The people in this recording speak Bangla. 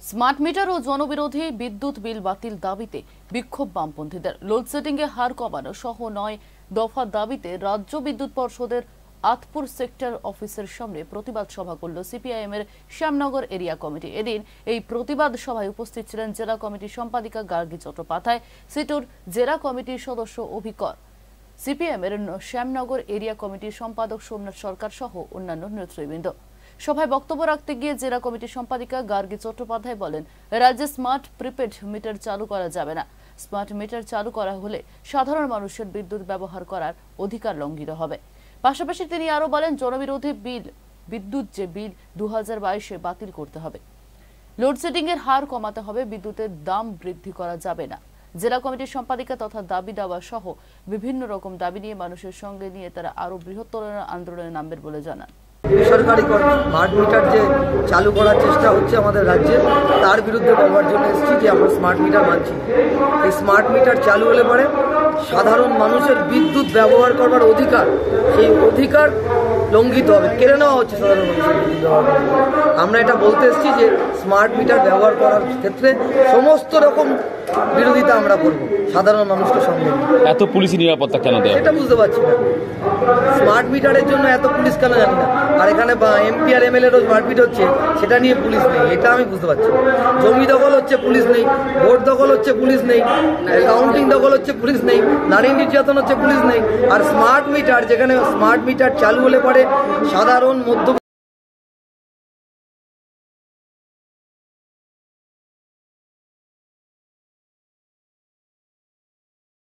স্মার্ট মিটার ও জনবিরোধী বিদ্যুৎ বিল বাতিল দাবিতে বিক্ষোভ বামপন্থীদের। লোডশেডিং এ হার কমানো সহ ৯ দফা দাবিতে রাজ্য বিদ্যুৎ পর্ষদের আতপুর সেক্টর অফিসের সামনে প্রতিবাদ সভা করল সিপিআইএম এর শ্যামনগর এরিয়া কমিটি। এদিন এই প্রতিবাদ সভায় উপস্থিত ছিলেন জেলা কমিটির সম্পাদিকা গার্গী চট্টোপাধ্যায়, সিটুর জেলা কমিটির সদস্য অভিকর, সিপিএম এর শ্যামনগর এরিয়া কমিটির সম্পাদক সোমনাথ সরকার সহ অন্যান্য নেতৃবৃন্দ। সভায় বক্তব্য রাখতে গিয়ে জেলা কমিটির সম্পাদিকা গার্গী চট্টোপাধ্যায় বলেন, রাজ্যে স্মার্ট প্রিপেড মিটার চালু করা যাবে না। স্মার্ট মিটার চালু করা হলে সাধারণ মানুষের বিদ্যুৎ ব্যবহার করার অধিকার লঙ্ঘিত হবে। পাশাপাশি তিনি আরো বলেন, জনবিরোধী বিদ্যুৎ যে বিল 2022-এ বাতিল করতে হবে। লোডশেডিং এর হার কমাতে হবে, বিদ্যুতের দাম বৃদ্ধি করা যাবে না। জেলা কমিটির সম্পাদিকা তথা দাবি দাওয়া সহ বিভিন্ন রকম দাবি নিয়ে মানুষের সঙ্গে নিয়ে তারা আরো বৃহত্তর আন্দোলনে নামবেন বলে জানান। বেসরকারি স্মার্ট মিটার যে চালু করার চেষ্টা হচ্ছে আমাদের রাজ্যে, তার বিরুদ্ধে বলবার জন্য এসেছি যে আমরা স্মার্ট মিটার মানছি। এই স্মার্ট মিটার চালু হলে পরে সাধারণ মানুষের বিদ্যুৎ ব্যবহার করবার অধিকার, সেই অধিকার লঙ্ঘিত হবে, কেড়ে নেওয়া হচ্ছে সাধারণ মানুষের বিদ্যুৎ ব্যবহার করতে। আমরা এটা বলতে এসেছি যে স্মার্ট মিটার ব্যবহার করার ক্ষেত্রে সমস্ত রকম বিরোধিতা আমরা করব, সাধারণ মানুষকে সঙ্গে। এত পুলিশি নিরাপত্তা কেন দেয় এটা বুঝতে পারছি না। স্মার্ট মিটারের জন্য এত পুলিশ কেন জানি না। আর এখানে এমপি আর এমএলএরও স্মার্ট মিটার হচ্ছে, সেটা নিয়ে পুলিশ নেই, এটা আমি বুঝতে পারছি। জমি দখল হচ্ছে, পুলিশ নেই। ভোট দখল হচ্ছে, পুলিশ নেই। কাউন্টিং দখল হচ্ছে, পুলিশ নেই। নারী নির্যাতন হচ্ছে, পুলিশ নেই। আর স্মার্ট মিটার, যেখানে স্মার্ট মিটার চালু হলে পরে সাধারণ মধ্য